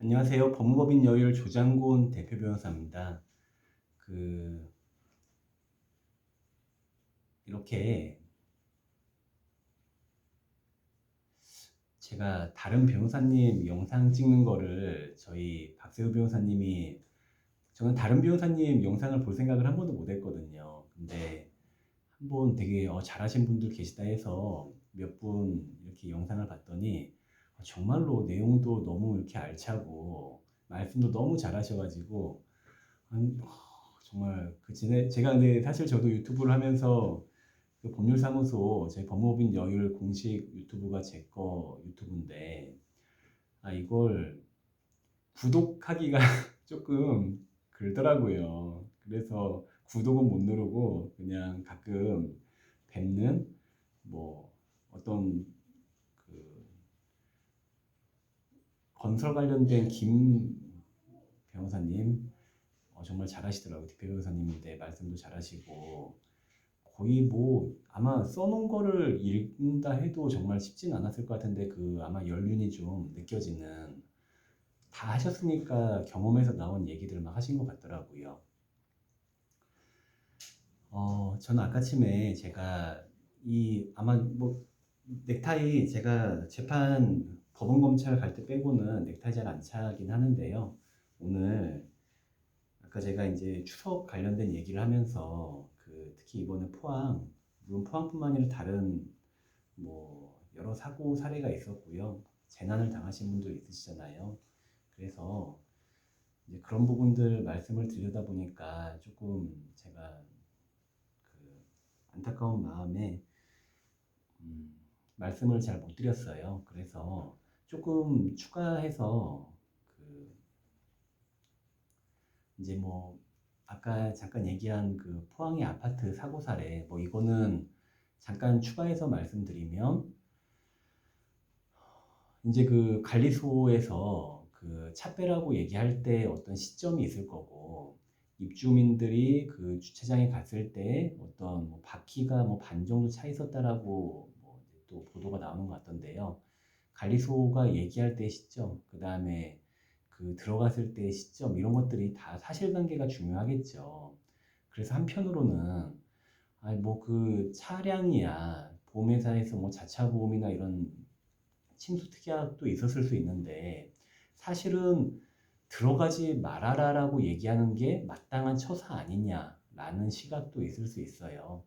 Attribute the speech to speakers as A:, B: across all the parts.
A: 안녕하세요. 법무법인 여율 조장곤 대표 변호사입니다. 그 이렇게 제가 다른 변호사님 영상 찍는 거를 저희 박세우 변호사님이 저는 다른 변호사님 영상을 볼 생각을 한 번도 못 했거든요. 근데 한번 되게 잘하신 분들 계시다 해서 몇 분 이렇게 영상을 봤더니 정말로 내용도 너무 이렇게 알차고 말씀도 너무 잘하셔가지고 정말 제가 근데 사실 저도 유튜브를 하면서 그 법률사무소 저희 법무법인 여율 공식 유튜브가 제 거 유튜브인데 이걸 구독하기가 조금 그러더라고요. 그래서 구독은 못 누르고 그냥 가끔 뵙는 뭐 어떤 그 건설 관련된 김 변호사님 정말 잘하시더라고요. 대표 변호사님인데 말씀도 잘하시고 거의 뭐 아마 써놓은 거를 읽는다 해도 정말 쉽진 않았을 것 같은데 그 아마 연륜이 좀 느껴지는 다 하셨으니까 경험에서 나온 얘기들 막 하신 것 같더라고요. 저는 아까쯤에 제가 아마 뭐 넥타이 제가 재판 법원 검찰 갈 때 빼고는 넥타이 잘 안 차긴 하는데요. 오늘 아까 제가 이제 추석 관련된 얘기를 하면서 특히 이번에 물론 포항뿐만 아니라 다른 뭐 여러 사고 사례가 있었고요. 재난을 당하신 분들 있으시잖아요. 그래서 이제 그런 부분들 말씀을 드리다 보니까 조금 제가 그 안타까운 마음에 말씀을 잘 못 드렸어요. 그래서 조금 추가해서 그 이제 뭐 아까 잠깐 얘기한 그 포항의 아파트 사고 사례 뭐 이거는 잠깐 추가해서 말씀드리면 이제 그 관리소에서 그 차 빼라고 얘기할 때 어떤 시점이 있을 거고 입주민들이 그 주차장에 갔을 때 어떤 뭐 바퀴가 뭐 반 정도 차 있었다라고 뭐또 보도가 나오는 것 같던데요. 관리소가 얘기할 때 시점, 그 다음에 그 들어갔을 때 시점 이런 것들이 다 사실관계가 중요하겠죠. 그래서 한편으로는 아니 뭐 그 차량이야 보험회사에서 뭐 자차 보험이나 이런 침수 특약도 있었을 수 있는데 사실은 들어가지 말아라라고 얘기하는 게 마땅한 처사 아니냐라는 시각도 있을 수 있어요.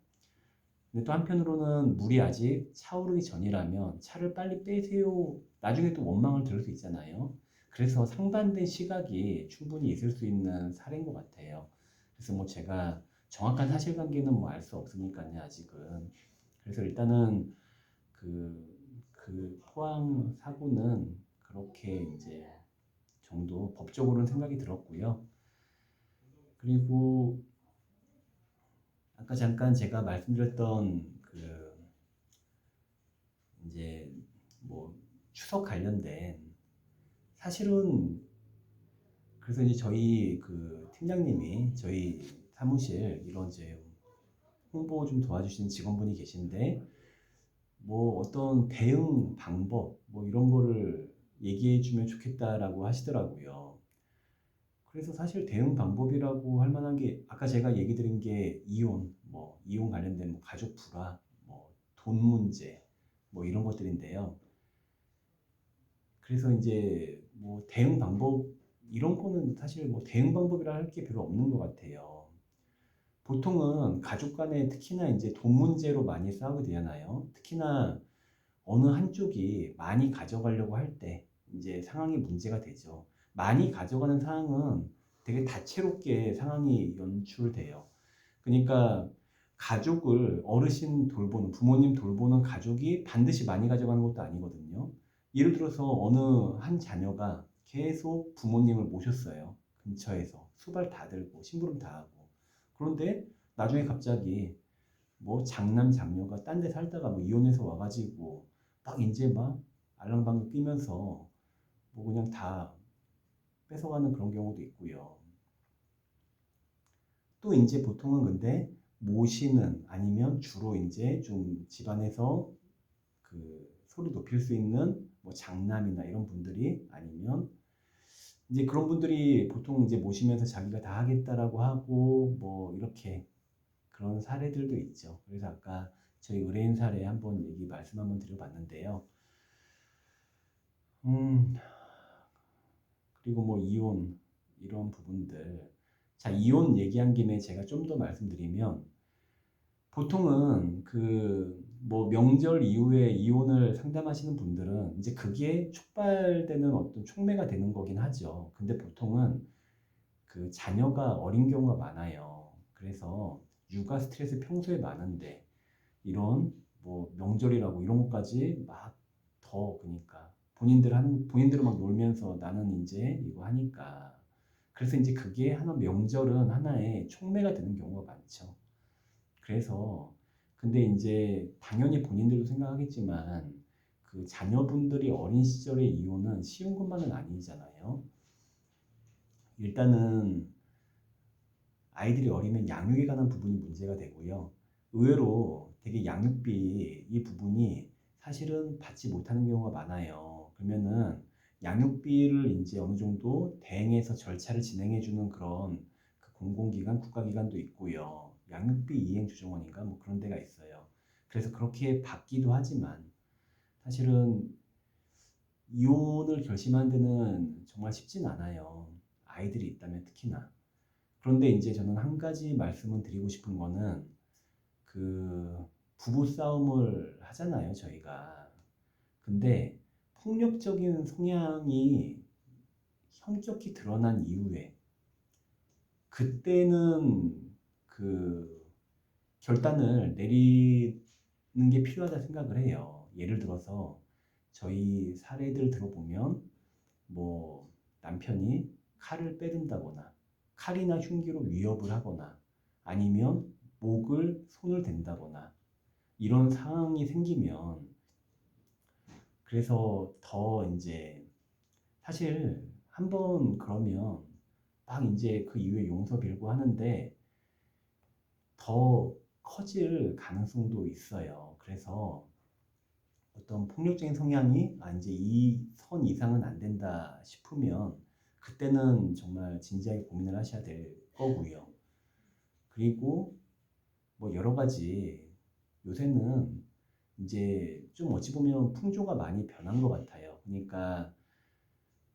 A: 근데 또 한편으로는 물이 아직 차오르기 전이라면 차를 빨리 빼세요. 나중에 또 원망을 들을 수 있잖아요. 그래서 상반된 시각이 충분히 있을 수 있는 사례인 것 같아요. 그래서 뭐 제가 정확한 사실관계는 뭐 알 수 없으니까요, 아직은. 그래서 일단은 그 포항 사고는 그렇게 이제 정도 법적으로는 생각이 들었고요. 그리고 아까 잠깐 제가 말씀드렸던 이제 뭐 추석 관련된 사실은 그래서 이제 저희 그 팀장님이 저희 사무실 이런 이제 홍보 좀 도와주시는 직원분이 계신데 뭐 어떤 대응 방법 뭐 이런 거를 얘기해 주면 좋겠다라고 하시더라고요. 그래서 사실 대응 방법이라고 할 만한 게 아까 제가 얘기 드린 게 이혼 관련된 뭐 가족 불화, 뭐 돈 문제, 뭐 이런 것들인데요. 그래서 이제 뭐 대응 방법 이런 거는 사실 뭐 대응 방법이라 할 게 별로 없는 것 같아요. 보통은 가족 간에 특히나 이제 돈 문제로 많이 싸우게 되잖아요. 특히나 어느 한쪽이 많이 가져가려고 할 때 이제 상황이 문제가 되죠. 많이 가져가는 상황은 되게 다채롭게 상황이 연출돼요. 그러니까 어르신 돌보는, 부모님 돌보는 가족이 반드시 많이 가져가는 것도 아니거든요. 예를 들어서 어느 한 자녀가 계속 부모님을 모셨어요. 근처에서 수발 다 들고 심부름 다 하고. 그런데 나중에 갑자기 뭐 장남 장녀가 딴 데 살다가 뭐 이혼해서 와가지고 막 이제 막 알랑방긋 끼면서 뭐 그냥 다 뺏어가는 그런 경우도 있고요. 또 이제 보통은 근데 모시는 아니면 주로 이제 좀 집안에서 그 소리 높일 수 있는 뭐 장남이나 이런 분들이 아니면 이제 그런 분들이 보통 이제 모시면서 자기가 다 하겠다라고 하고 뭐 이렇게 그런 사례들도 있죠. 그래서 아까 저희 의뢰인 사례 한번 말씀 한번 드려봤는데요. 음, 그리고 뭐 이혼 이런 부분들. 자, 이혼 얘기한 김에 제가 좀 더 말씀드리면 보통은 그 뭐 명절 이후에 이혼을 상담하시는 분들은 이제 그게 촉발되는 어떤 촉매가 되는 거긴 하죠. 근데 보통은 그 자녀가 어린 경우가 많아요. 그래서 육아 스트레스 평소에 많은데 이런 뭐 명절이라고 이런 것까지 막 더 그러니까 본인들은 막 놀면서 나는 이제 이거 하니까 그래서 이제 그게 하나 명절은 하나의 촉매가 되는 경우가 많죠. 그래서 근데 이제 당연히 본인들도 생각하겠지만 그 자녀분들이 어린 시절의 이혼은 쉬운 것만은 아니잖아요. 일단은 아이들이 어리면 양육에 관한 부분이 문제가 되고요. 의외로 되게 양육비 이 부분이 사실은 받지 못하는 경우가 많아요. 그러면은 양육비를 이제 어느 정도 대행해서 절차를 진행해주는 그런 그 공공기관, 국가기관도 있고요. 양육비 이행조정원인가 뭐 그런 데가 있어요. 그래서 그렇게 받기도 하지만 사실은 이혼을 결심하는 데는 정말 쉽진 않아요. 아이들이 있다면 특히나. 그런데 이제 저는 한 가지 말씀을 드리고 싶은 거는 그 부부 싸움을 하잖아요, 저희가. 근데 폭력적인 성향이 현격히 드러난 이후에 그때는 그 결단을 내리는 게 필요하다 생각을 해요. 예를 들어서 저희 사례들 들어보면 뭐 남편이 칼을 빼든다거나 칼이나 흉기로 위협을 하거나 아니면 목을 손을 댄다거나 이런 상황이 생기면 그래서 더 이제 사실 한번 그러면 막 이제 그 이후에 용서 빌고 하는데 더 커질 가능성도 있어요. 그래서 어떤 폭력적인 성향이 이제 이 선 이상은 안 된다 싶으면 그때는 정말 진지하게 고민을 하셔야 될 거고요. 그리고 뭐 여러 가지 요새는 이제 좀 어찌 보면 풍조가 많이 변한 것 같아요. 그러니까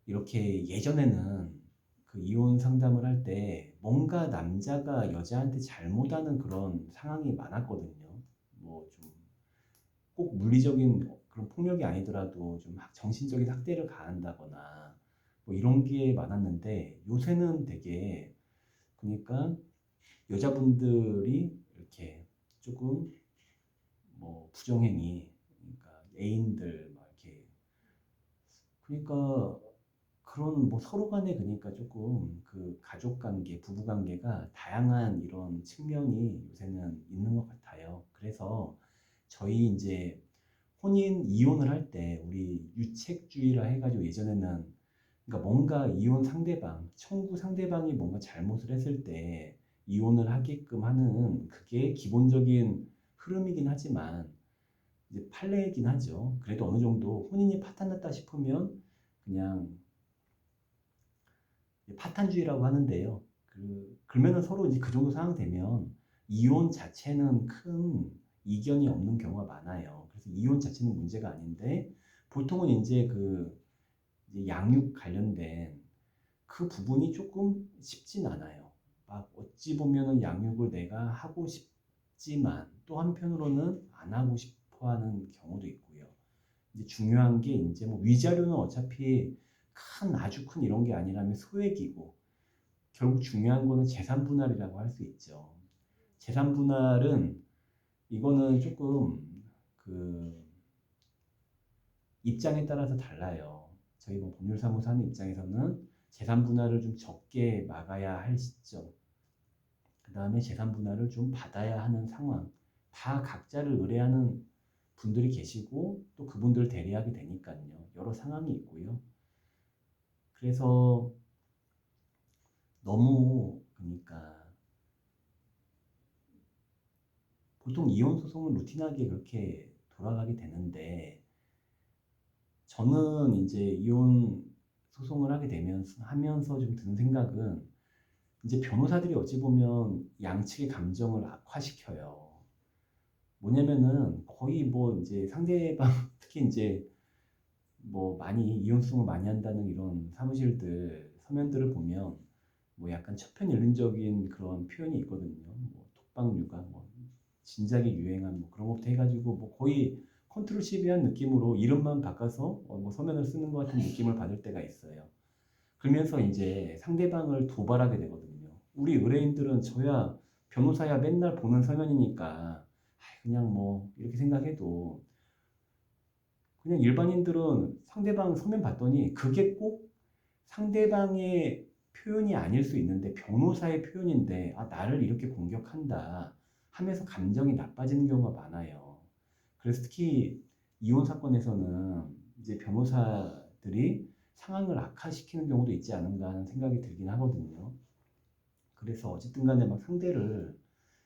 A: 이렇게 예전에는 그 이혼 상담을 할 때 뭔가 남자가 여자한테 잘못하는 그런 상황이 많았거든요. 뭐 좀 꼭 물리적인 그런 폭력이 아니더라도 좀 정신적인 학대를 가한다거나 뭐 이런 게 많았는데 요새는 되게 그러니까 여자분들이 이렇게 조금 뭐 부정행위 그러니까 애인들 막 이렇게 그러니까 그런 뭐 서로 간에 그러니까 조금 그 가족 관계, 부부 관계가 다양한 이런 측면이 요새는 있는 것 같아요. 그래서 저희 이제 혼인 이혼을 할 때 우리 유책주의라 해가지고 예전에는 그러니까 뭔가 이혼 상대방, 청구 상대방이 뭔가 잘못을 했을 때 이혼을 하게끔 하는 그게 기본적인 흐름이긴 하지만 이제 판례이긴 하죠. 그래도 어느 정도 혼인이 파탄났다 싶으면 그냥 파탄주의라고 하는데요. 그러면은 서로 이제 그 정도 상황 되면 이혼 자체는 큰 이견이 없는 경우가 많아요. 그래서 이혼 자체는 문제가 아닌데 보통은 이제 그 이제 양육 관련된 그 부분이 조금 쉽진 않아요. 막 어찌 보면은 양육을 내가 하고 싶지만 또 한편으로는 안 하고 싶어 하는 경우도 있고요. 이제 중요한 게 이제 뭐 위자료는 어차피 아주 큰 이런 게 아니라면 소액이고 결국 중요한 거는 재산 분할이라고 할 수 있죠. 재산 분할은 이거는 조금 그 입장에 따라서 달라요. 저희 뭐 법률사무소 하는 입장에서는 재산 분할을 좀 적게 막아야 할 시점, 그 다음에 재산 분할을 좀 받아야 하는 상황, 다 각자를 의뢰하는 분들이 계시고 또 그분들을 대리하게 되니까요. 여러 상황이 있고요. 그래서 너무 그러니까 보통 이혼 소송은 루틴하게 그렇게 돌아가게 되는데 저는 이제 이혼 소송을 하게 되면서 하면서 좀 드는 생각은 이제 변호사들이 어찌 보면 양측의 감정을 악화시켜요. 뭐냐면은 거의 뭐 이제 상대방 특히 이제 뭐 많이 이혼 소송을 많이 한다는 이런 사무실들 서면들을 보면 뭐 약간 천편일률적인 그런 표현이 있거든요. 뭐 독박육아, 뭐 진작에 유행한 뭐 그런 것부터 해가지고 뭐 거의 컨트롤 C비한 느낌으로 이름만 바꿔서 뭐 서면을 쓰는 것 같은 느낌을 받을 때가 있어요. 그러면서 이제 상대방을 도발하게 되거든요. 우리 의뢰인들은 저야 변호사야 맨날 보는 서면이니까 그냥 뭐 이렇게 생각해도 그냥 일반인들은 상대방 서면 봤더니 그게 꼭 상대방의 표현이 아닐 수 있는데 변호사의 표현인데 나를 이렇게 공격한다 하면서 감정이 나빠지는 경우가 많아요. 그래서 특히 이혼 사건에서는 이제 변호사들이 상황을 악화시키는 경우도 있지 않은가 하는 생각이 들긴 하거든요. 그래서 어쨌든 간에 막 상대를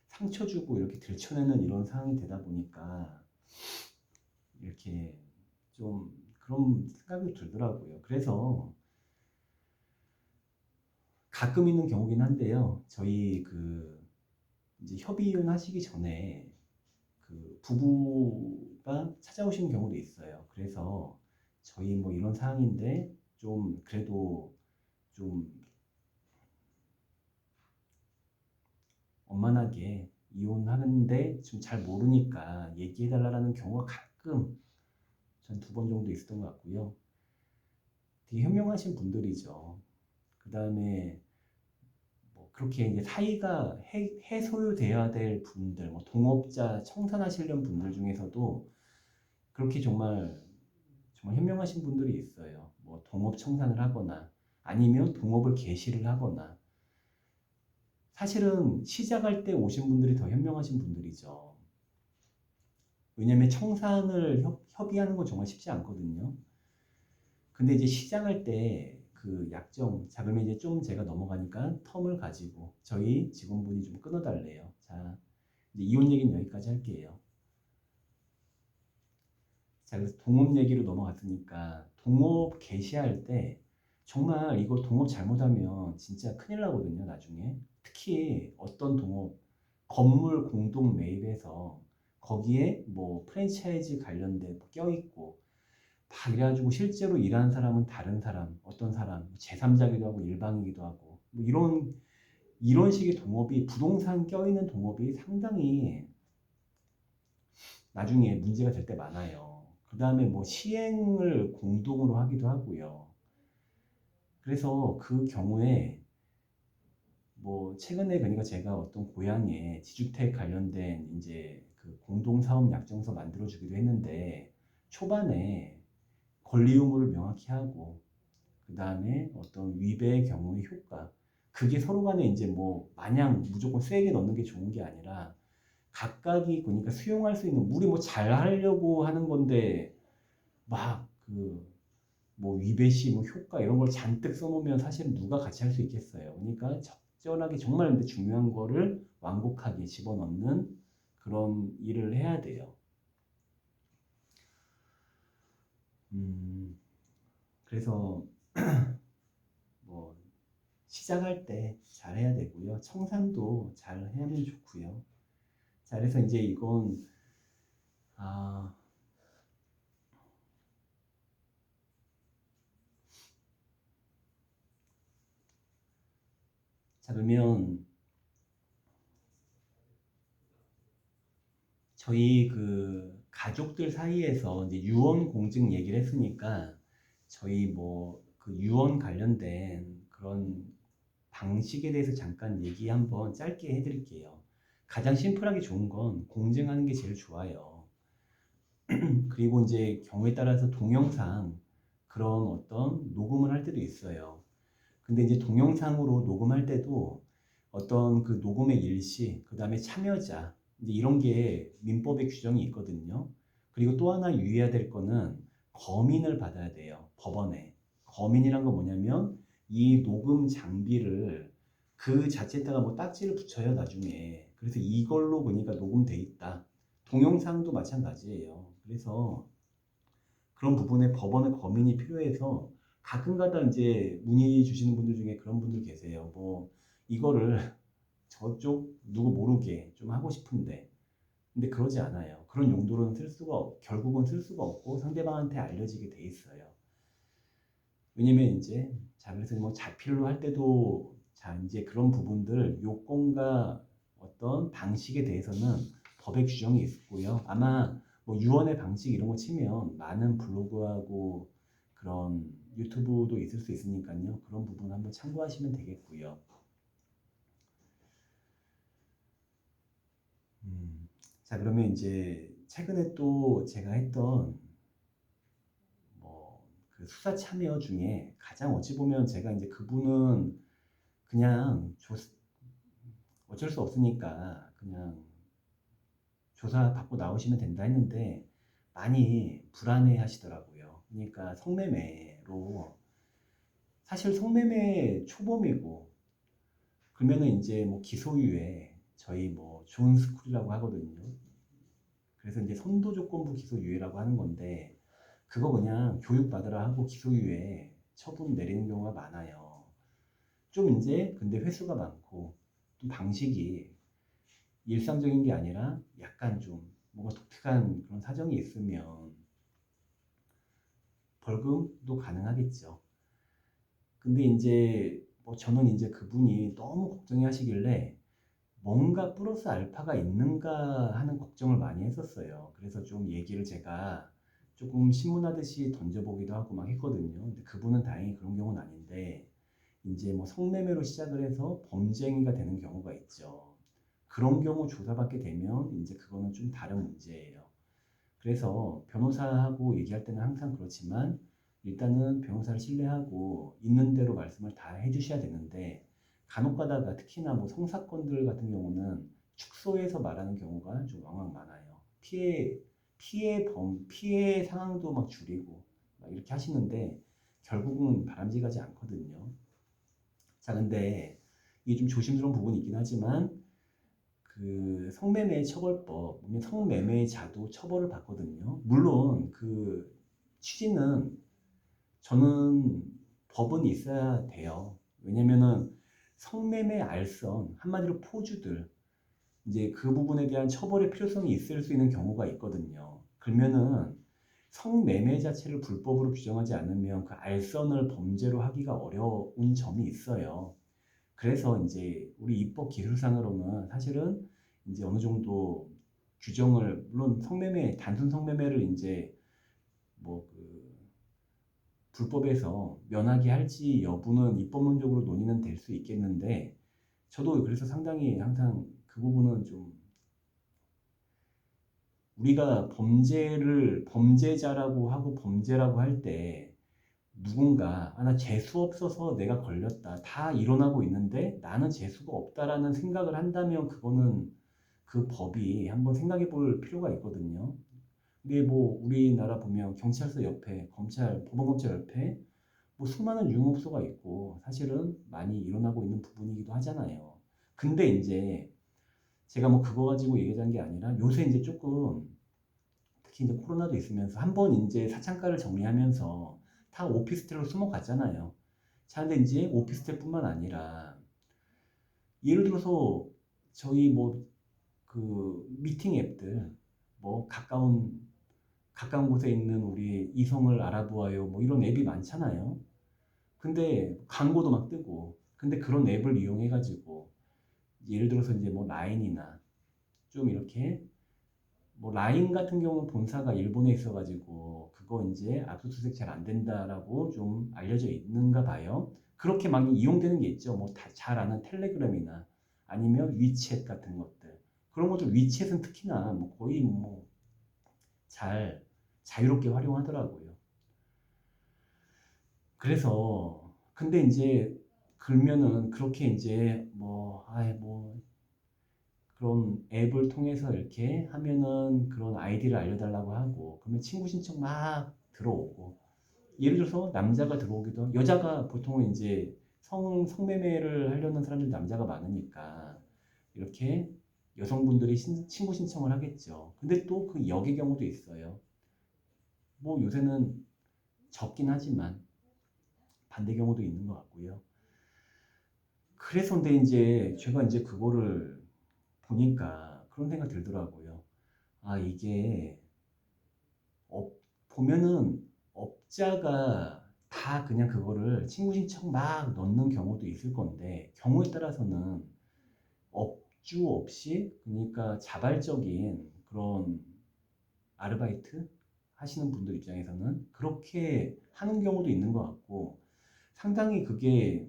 A: 상처 주고 이렇게 들춰내는 이런 상황이 되다 보니까 이렇게 좀 그런 생각이 들더라고요. 그래서 가끔 있는 경우긴 한데요. 저희 그 이제 협의혼 하시기 전에 그 부부가 찾아오시는 경우도 있어요. 그래서 저희 뭐 이런 상황인데 좀 그래도 좀 원만하게 이혼하는데 좀 잘 모르니까 얘기해달라는 경우가 가끔 전 2번 정도 있었던 것 같고요. 되게 현명하신 분들이죠. 그 다음에 뭐 그렇게 이제 사이가 해소되어야 될 분들, 뭐 동업자 청산하시려는 분들 중에서도 그렇게 정말 현명하신 분들이 있어요. 뭐 동업 청산을 하거나 아니면 동업을 개시를 하거나 사실은 시작할 때 오신 분들이 더 현명하신 분들이죠. 왜냐면 청산을 협의하는 건 정말 쉽지 않거든요. 근데 이제 시작할 때 그 약정, 자 그러면 이제 좀 제가 넘어가니까 텀을 가지고 저희 직원분이 좀 끊어달래요. 자, 이제 이혼 얘기는 여기까지 할게요. 자, 그래서 동업 얘기로 넘어갔으니까 동업 개시할 때 정말 이거 동업 잘못하면 진짜 큰일 나거든요, 나중에. 특히 어떤 동업, 건물 공동 매입해서 거기에 뭐 프랜차이즈 관련된 껴있고 막 이래가지고 실제로 일하는 사람은 다른 사람, 어떤 사람, 제3자기도 하고 일방이기도 하고 뭐 이런 식의 동업이 부동산 껴있는 동업이 상당히 나중에 문제가 될 때 많아요. 그 다음에 뭐 시행을 공동으로 하기도 하고요. 그래서 그 경우에 뭐 최근에 그러니까 제가 어떤 고향에 지주택 관련된 이제 그 공동사업 약정서 만들어주기도 했는데 초반에 권리 의무를 명확히 하고 그 다음에 어떤 위배의 경우의 효과 그게 서로 간에 이제 뭐 마냥 무조건 세게 넣는 게 좋은 게 아니라 각각이 그러니까 수용할 수 있는 우리 뭐 잘하려고 하는 건데 막 그 뭐 위배시 뭐 효과 이런 걸 잔뜩 써놓으면 사실 누가 같이 할 수 있겠어요. 그러니까 적절하게 정말 근데 중요한 거를 완곡하게 집어넣는 그런 일을 해야 돼요. 그래서 뭐 시작할 때 잘해야 되고요. 청산도 잘 하면 좋고요. 자, 그래서 이제 이건 아, 자 그러면 저희 그 가족들 사이에서 이제 유언 공증 얘기를 했으니까 저희 뭐 그 유언 관련된 그런 방식에 대해서 잠깐 얘기 한번 짧게 해드릴게요. 가장 심플하게 좋은 건 공증하는 게 제일 좋아요. 그리고 이제 경우에 따라서 동영상 그런 어떤 녹음을 할 때도 있어요. 근데 이제 동영상으로 녹음할 때도 어떤 그 녹음의 일시, 그 다음에 참여자, 이제 이런 게 민법에 규정이 있거든요. 그리고 또 하나 유의해야 될 거는 검인을 받아야 돼요. 법원에. 검인이란 건 뭐냐면 이 녹음 장비를 그 자체에다가 뭐 딱지를 붙여요, 나중에. 그래서 이걸로 보니까 녹음돼 있다. 동영상도 마찬가지예요. 그래서 그런 부분에 법원의 검인이 필요해서 가끔가다 이제 문의 주시는 분들 중에 그런 분들 계세요. 뭐 이거를 저쪽 누구 모르게 좀 하고 싶은데 근데 그러지 않아요. 그런 용도로는 결국은 쓸 수가 없고 상대방한테 알려지게 돼 있어요. 왜냐면 이제 자 그래서 뭐 자필로 할 때도 자 이제 그런 부분들 요건과 어떤 방식에 대해서는 법의 규정이 있고요. 아마 뭐 유언의 방식 이런 거 치면 많은 블로그하고 그런 유튜브도 있을 수 있으니까요. 그런 부분 한번 참고하시면 되겠고요. 자 그러면 이제 최근에 또 제가 했던 뭐 그 수사 참여 중에 가장 어찌 보면 제가 이제 그분은 그냥 어쩔 수 없으니까 그냥 조사 받고 나오시면 된다 했는데 많이 불안해 하시더라고요. 그러니까 성매매로 사실 성매매 초범이고 그러면은 이제 뭐 기소유예 저희 뭐 존 스쿨이라고 하거든요. 그래서 이제 선도조건부 기소유예라고 하는 건데 그거 그냥 교육받으라 하고 기소유예 처분 내리는 경우가 많아요. 좀 이제 근데 횟수가 많고 좀 방식이 일상적인 게 아니라 약간 좀 뭔가 독특한 그런 사정이 있으면 벌금도 가능하겠죠. 근데 이제 뭐 저는 이제 그분이 너무 걱정해 하시길래 뭔가 플러스 알파가 있는가 하는 걱정을 많이 했었어요. 그래서 좀 얘기를 제가 조금 신문하듯이 던져보기도 하고 막 했거든요. 근데 그분은 다행히 그런 경우는 아닌데 이제 뭐 성매매로 시작을 해서 범죄행위가 되는 경우가 있죠. 그런 경우 조사받게 되면 이제 그거는 좀 다른 문제예요. 그래서 변호사하고 얘기할 때는 항상 그렇지만 일단은 변호사를 신뢰하고 있는 대로 말씀을 다 해주셔야 되는데 간혹 가다가 특히나 뭐 성사건들 같은 경우는 축소해서 말하는 경우가 좀 왕왕 많아요. 피해 상황도 막 줄이고 막 이렇게 하시는데 결국은 바람직하지 않거든요. 자, 근데 이게 좀 조심스러운 부분이 있긴 하지만 그 성매매 처벌법 보면 성매매자도 처벌을 받거든요. 물론 그 취지는 저는 법은 있어야 돼요. 왜냐면은 성매매 알선 한마디로 포주들 이제 그 부분에 대한 처벌의 필요성이 있을 수 있는 경우가 있거든요. 그러면은 성매매 자체를 불법으로 규정하지 않으면 그 알선을 범죄로 하기가 어려운 점이 있어요. 그래서 이제 우리 입법 기술상으로는 사실은 이제 어느 정도 규정을 물론 성매매 단순 성매매를 이제 뭐그 불법에서 면하게 할지 여부는 입법론적으로 논의는 될 수 있겠는데 저도 그래서 상당히 항상 그 부분은 좀 우리가 범죄자라고 하고 범죄라고 할 때 누군가 나 재수 없어서 내가 걸렸다 다 일어나고 있는데 나는 재수가 없다라는 생각을 한다면 그거는 그 법이 한번 생각해 볼 필요가 있거든요. 근데 뭐 우리나라 보면 경찰서 옆에 법원검찰 옆에 뭐 수많은 유흥업소가 있고 사실은 많이 일어나고 있는 부분이기도 하잖아요. 근데 이제 제가 뭐 그거 가지고 얘기한 게 아니라 요새 이제 조금 특히 이제 코로나도 있으면서 한번 이제 사창가를 정리하면서 다 오피스텔로 숨어갔잖아요. 자, 근데 이제 오피스텔뿐만 아니라 예를 들어서 저희 뭐 그 미팅 앱들 뭐 가까운 곳에 있는 우리 이성을 알아보아요 뭐 이런 앱이 많잖아요. 근데 광고도 막 뜨고 근데 그런 앱을 이용해 가지고 예를 들어서 이제 뭐 라인이나 좀 이렇게 뭐 라인 같은 경우 본사가 일본에 있어가지고 그거 이제 압수수색 잘 안 된다라고 좀 알려져 있는가 봐요. 그렇게 많이 이용되는 게 있죠. 뭐 잘 아는 텔레그램이나 아니면 위챗 같은 것들. 그런 것들 위챗은 특히나 뭐 거의 뭐 잘 자유롭게 활용하더라고요. 그래서 근데 이제 그러면은 그렇게 이제 뭐 아예 뭐 그런 앱을 통해서 이렇게 하면은 그런 아이디를 알려달라고 하고 그러면 친구 신청 막 들어오고 예를 들어서 남자가 들어오기도 하고 여자가 보통은 이제 성매매를 하려는 사람들 남자가 많으니까 이렇게 여성분들이 친구 신청을 하겠죠. 근데 또 그 역의 경우도 있어요. 뭐 요새는 적긴 하지만 반대 경우도 있는 것 같고요. 그래서 근데 이제 제가 이제 그거를 보니까 그런 생각 들더라고요. 아, 이게 보면은 업자가 다 그냥 그거를 친구 신청 막 넣는 경우도 있을 건데 경우에 따라서는 업주 없이 그러니까 자발적인 그런 아르바이트 하시는 분들 입장에서는 그렇게 하는 경우도 있는 것 같고 상당히 그게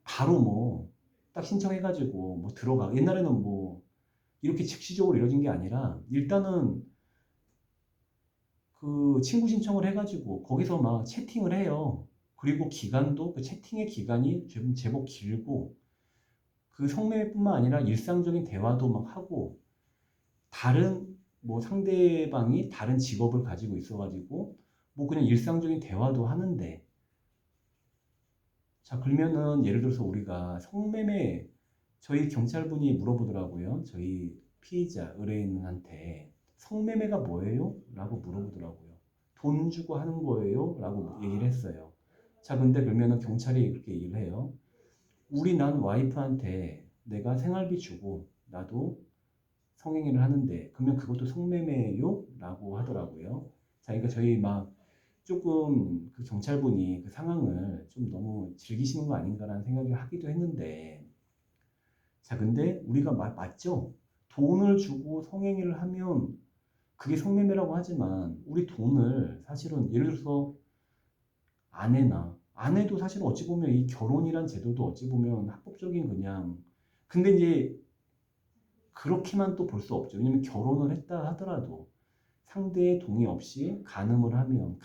A: 바로 뭐 딱 신청해가지고 뭐 들어가 옛날에는 뭐 이렇게 즉시적으로 이루어진 게 아니라 일단은 그 친구 신청을 해가지고 거기서 막 채팅을 해요. 그리고 기간도 그 채팅의 기간이 제법 길고 그 성매매뿐만 아니라 일상적인 대화도 막 하고 다른 뭐 상대방이 다른 직업을 가지고 있어가지고 뭐 그냥 일상적인 대화도 하는데 자 그러면은 예를 들어서 우리가 성매매 저희 경찰분이 물어보더라고요. 저희 피의자 의뢰인한테 성매매가 뭐예요? 라고 물어보더라고요. 돈 주고 하는 거예요? 라고 얘기를 했어요. 자 근데 그러면은 경찰이 그렇게 얘기를 해요. 우리 난 와이프한테 내가 생활비 주고 나도 성행위를 하는데 그러면 그것도 성매매요? 라고 하더라고요. 자, 그러니까 저희 막 조금 그 경찰분이 그 상황을 좀 너무 즐기시는 거 아닌가라는 생각을 하기도 했는데 자, 근데 우리가 맞죠? 돈을 주고 성행위를 하면 그게 성매매라고 하지만 우리 돈을 사실은 예를 들어서 아내도 사실은 어찌 보면 이 결혼이란 제도도 어찌 보면 합법적인 그냥 근데 이제 그렇게만 또 볼 수 없죠. 왜냐면 결혼을 했다 하더라도 상대의 동의 없이 간음을 하면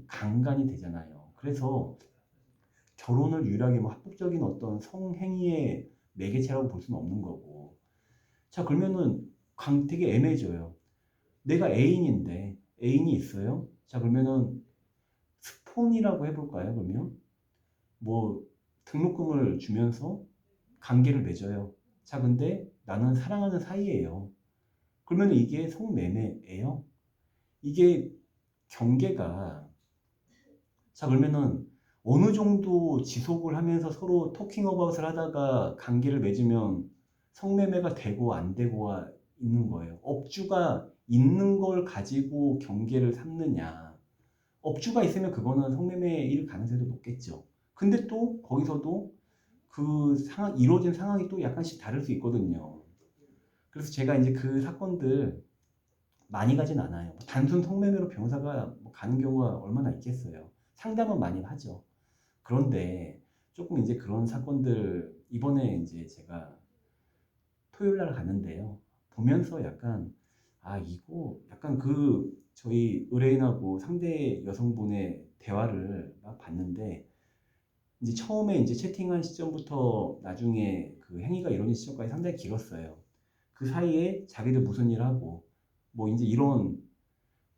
A: 강간이 되잖아요. 그래서 결혼을 유일하게 뭐 합법적인 어떤 성행위의 매개체라고 볼 수는 없는 거고. 자, 그러면은 되게 애매해져요. 내가 애인인데 애인이 있어요. 자, 그러면은 스폰이라고 해볼까요? 그러면 뭐 등록금을 주면서 관계를 맺어요. 자, 근데 나는 사랑하는 사이예요. 그러면 이게 성매매예요? 이게 경계가 자 그러면은 어느 정도 지속을 하면서 서로 토킹 어바웃을 하다가 관계를 맺으면 성매매가 되고 안 되고가 있는 거예요. 업주가 있는 걸 가지고 경계를 삼느냐. 업주가 있으면 그거는 성매매일 가능성도 높겠죠. 근데 또 거기서도 그 상황, 이루어진 상황이 또 약간씩 다를 수 있거든요. 그래서 제가 이제 그 사건들 많이 가진 않아요. 뭐 단순 성매매로 변호사가 뭐 가는 경우가 얼마나 있겠어요. 상담은 많이 하죠. 그런데 조금 이제 그런 사건들 이번에 이제 제가 토요일 날 갔는데요. 보면서 약간 아 이거 약간 그 저희 의뢰인하고 상대 여성분의 대화를 막 봤는데 이제 처음에 이제 채팅한 시점부터 나중에 그 행위가 이루어진 시점까지 상당히 길었어요. 그 사이에 자기들 무슨 일 하고 뭐 이제 이런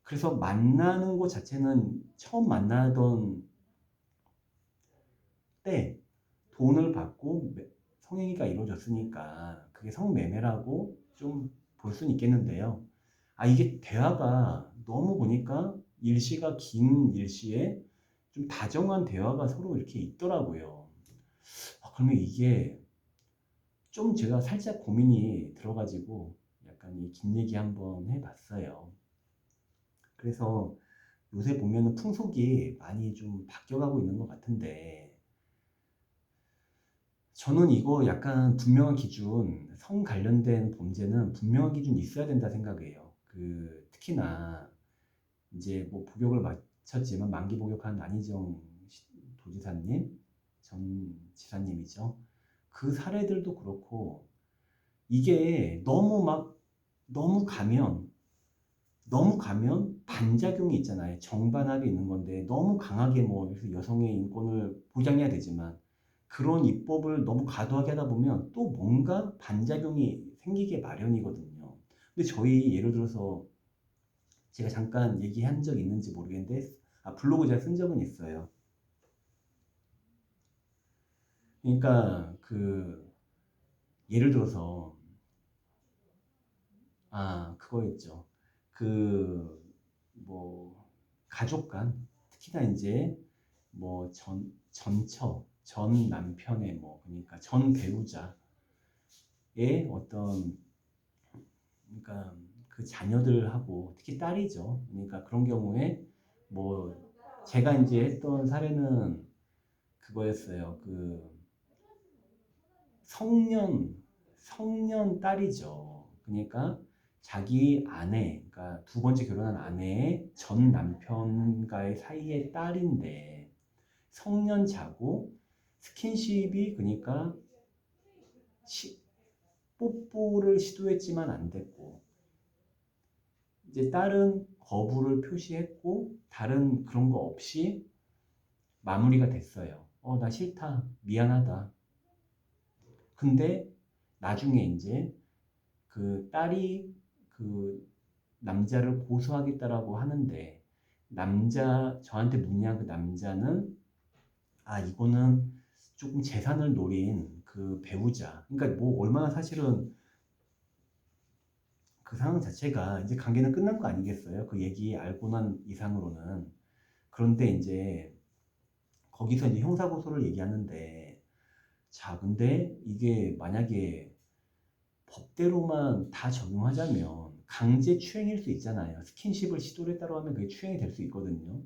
A: 그래서 만나는 것 자체는 처음 만나던 때 돈을 받고 성행위가 이루어졌으니까 그게 성매매라고 좀 볼 수는 있겠는데요. 아, 이게 대화가 너무 보니까 일시가 긴 일시에 좀 다정한 대화가 서로 이렇게 있더라고요. 아, 그러면 이게 좀 제가 살짝 고민이 들어가지고 약간 이 긴 얘기 한번 해봤어요. 그래서 요새 보면은 풍속이 많이 좀 바뀌어가고 있는 것 같은데 저는 이거 약간 분명한 기준, 성 관련된 범죄는 분명한 기준이 있어야 된다 생각해요. 그 특히나 이제 뭐 복역을 마쳤지만 만기 복역한 안희정 도지사님, 전 지사님이죠. 그 사례들도 그렇고 이게 너무 가면 너무 가면 반작용이 있잖아요. 정반합이 있는 건데 너무 강하게 뭐 여성의 인권을 보장해야 되지만 그런 입법을 너무 과도하게 하다 보면 또 뭔가 반작용이 생기게 마련이거든요. 근데 저희 예를 들어서 제가 잠깐 얘기한 적 있는지 모르겠는데 블로그 제가 쓴 적은 있어요. 그러니까 그 예를 들어서 그거였죠. 그 뭐 가족 간 특히나 이제 뭐 전 남편의 뭐 그러니까 전 배우자의 어떤 그러니까 그 자녀들하고 특히 딸이죠. 그러니까 그런 경우에 뭐 제가 이제 했던 사례는 그거였어요. 그 성년 성년 딸이죠. 그러니까 자기 아내, 그러니까 두 번째 결혼한 아내의 전 남편과의 사이의 딸인데 성년자고 스킨십이 그러니까 시, 뽀뽀를 시도했지만 안 됐고 이제 딸은 거부를 표시했고 다른 그런 거 없이 마무리가 됐어요. 나 싫다. 미안하다. 근데 나중에 이제 그 딸이 그 남자를 고소하겠다라고 하는데 저한테 묻냐 그 남자는 이거는 조금 재산을 노린 그 배우자. 그러니까 뭐 얼마나 사실은 그 상황 자체가 이제 관계는 끝난 거 아니겠어요? 그 얘기 알고 난 이상으로는. 그런데 이제 거기서 이제 형사고소를 얘기하는데 자, 근데 이게 만약에 법대로만 다 적용하자면 강제 추행일 수 있잖아요. 스킨십을 시도를 했다고 하면 그게 추행이 될 수 있거든요.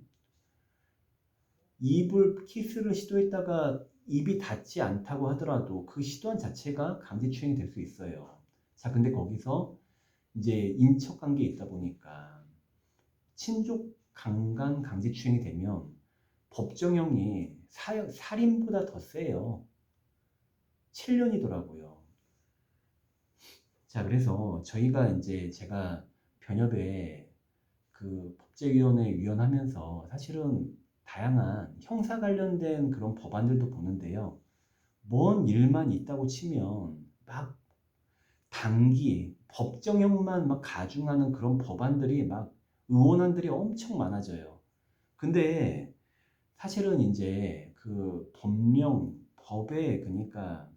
A: 입을 키스를 시도했다가 입이 닿지 않다고 하더라도 그 시도한 자체가 강제 추행이 될 수 있어요. 자, 근데 거기서 이제 인척 관계에 있다 보니까 친족 강간 강제 추행이 되면 법정형이 살인보다 더 세요. 7년이더라고요. 자, 그래서 제가 변협에 그 법제위원회 위원하면서 사실은 다양한 형사 관련된 그런 법안들도 보는데요. 뭔 일만 있다고 치면 막 단기 법정형만 막 가중하는 그런 법안들이 막 의원안들이 엄청 많아져요. 근데 사실은 이제 그 법에 그러니까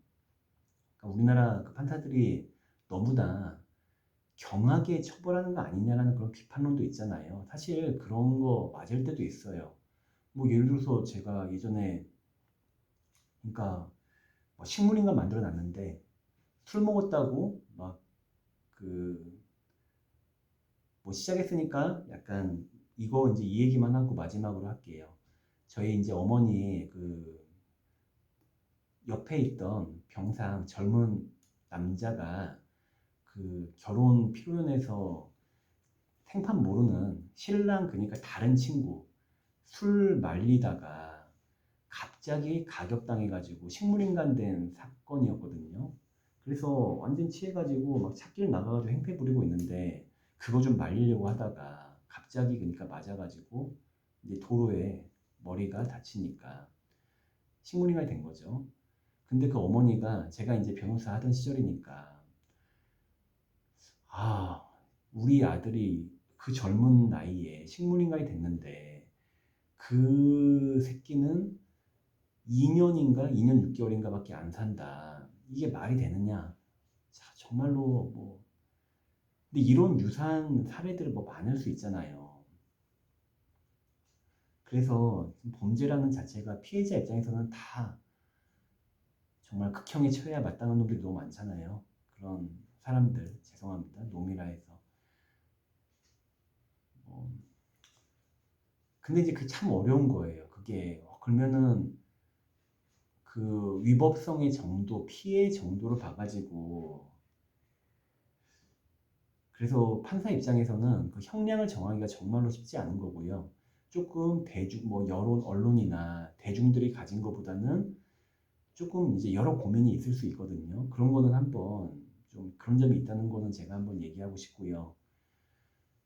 A: 우리나라 그 판사들이 너무나 경하게 처벌하는 거 아니냐라는 그런 비판론도 있잖아요. 사실 그런 거 맞을 때도 있어요. 뭐 예를 들어서 제가 예전에 그러니까 뭐 식물인간 만들어 놨는데 술 먹었다고 막 그 뭐 시작했으니까 약간 이거 이제 이 얘기만 하고 마지막으로 할게요. 저희 이제 어머니 그 옆에 있던 병상 젊은 남자가 그 결혼 피로연에서 생판 모르는 신랑 그러니까 다른 친구 술 말리다가 갑자기 가격당해가지고 식물인간 된 사건이었거든요. 그래서 완전 취해가지고 막 찾길 나가가지고 행패 부리고 있는데 그거 좀 말리려고 하다가 갑자기 그러니까 맞아가지고 이제 도로에 머리가 다치니까 식물인간이 된 거죠. 근데 그 어머니가 제가 이제 변호사 하던 시절이니까 아, 우리 아들이 그 젊은 나이에 식물인간이 됐는데 그 새끼는 2년인가 2년 6개월인가 밖에 안 산다. 이게 말이 되느냐? 자, 정말로 뭐 근데 이런 유사한 사례들 뭐 많을 수 있잖아요. 그래서 범죄라는 자체가 피해자 입장에서는 다 정말 극형에 처해야 마땅한 놈들이 너무 많잖아요. 그런 사람들 죄송합니다. 놈이라 해서. 어, 근데 이제 그 참 어려운 거예요. 그게 그러면은 그 위법성의 정도, 피해 정도를 봐가지고 그래서 판사 입장에서는 그 형량을 정하기가 정말로 쉽지 않은 거고요. 조금 뭐 여론, 언론이나 대중들이 가진 것보다는 조금 이제 여러 고민이 있을 수 있거든요. 그런 거는 한번 좀 그런 점이 있다는 거는 제가 한번 얘기하고 싶고요.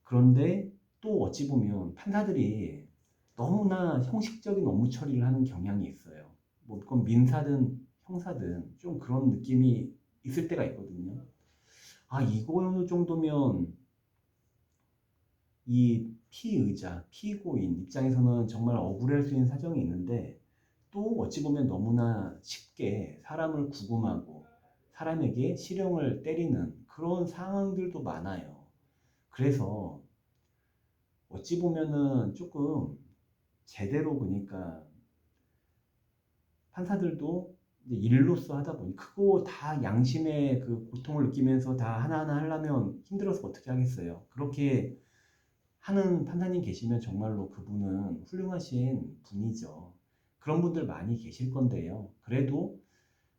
A: 그런데 또 어찌 보면 판사들이 너무나 형식적인 업무 처리를 하는 경향이 있어요. 뭐 그건 민사든 형사든 좀 그런 느낌이 있을 때가 있거든요. 이거 어느 정도면 이 피의자, 피고인 입장에서는 정말 억울할 수 있는 사정이 있는데 또 어찌 보면 너무나 쉽게 사람을 구금하고 사람에게 실형을 때리는 그런 상황들도 많아요. 그래서 어찌 보면은 조금 제대로 그러니까 판사들도 이제 일로서 하다 보니 크고 다 양심의 그 고통을 느끼면서 다 하나하나 하려면 힘들어서 어떻게 하겠어요. 그렇게 하는 판사님 계시면 정말로 그분은 훌륭하신 분이죠. 그런 분들 많이 계실 건데요. 그래도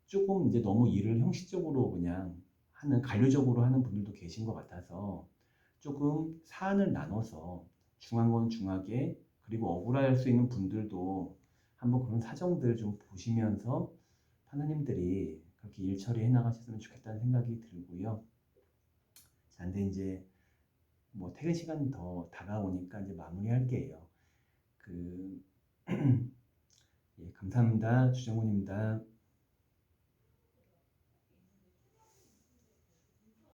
A: 조금 이제 너무 일을 형식적으로 그냥 하는, 관료적으로 하는 분들도 계신 것 같아서 조금 사안을 나눠서 중한 건 중하게, 그리고 억울할 수 있는 분들도 한번 그런 사정들 좀 보시면서 판사님들이 그렇게 일 처리해 나가셨으면 좋겠다는 생각이 들고요. 자, 근데 이제 뭐 퇴근 시간 더 다가오니까 이제 마무리할게요. 그 예, 감사합니다. 주정훈입니다.